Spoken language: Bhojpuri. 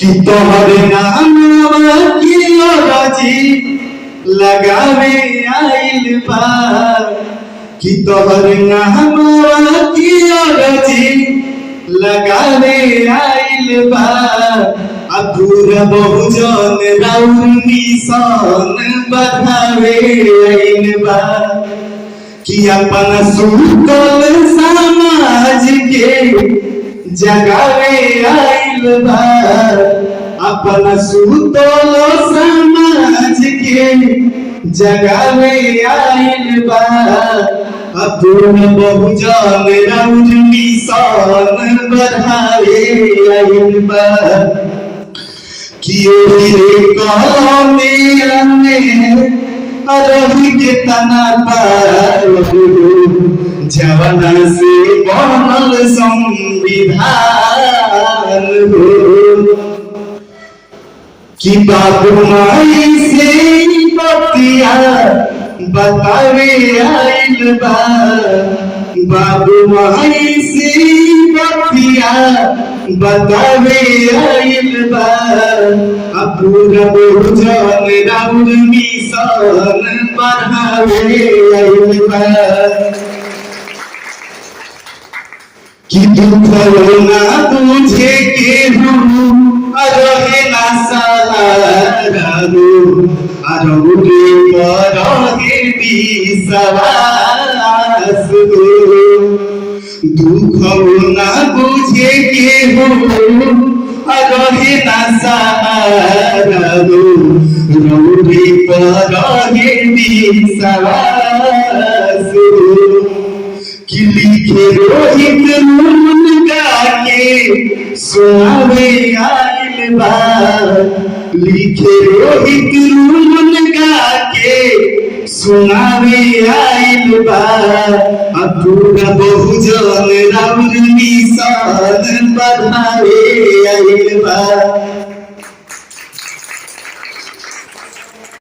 कि तोहरे नाम की राजी लगावे आइल बा कि तोहरे नाम की राजी लगावे आइल बा अधूरा बहुजन राउर निशान बढ़ावे आइल बा कि अपन सुतल समाज के जगावे आइल बा अपन सुतल समाज के जगावे आइल बा अधूरा बहुजन राउर निशान बढ़ावे आइल बा कि ओरे कलमे रही के तना जवाना से बनल संविधान हो कि बाबू माई से बतिया बतावे आइल बा बाबू माई से बतिया बतावे आइल बा पूरा बहुजन राउर मिशन बढ़ावे आइल बा कि दुख ना बुझे के रहे ना सहारा अरुरे पर रहे विश्वास दुख ना बुझे के रहे ना सहारा अरुरे पर रहे विश्वास कि लिखे रोहित मुनगा के सुनावे आइल बा लिखे रोहित मुनगा के सुनावे आइल बा अधूरा बहुजन राउर मिशन बढ़ावे आइल बा।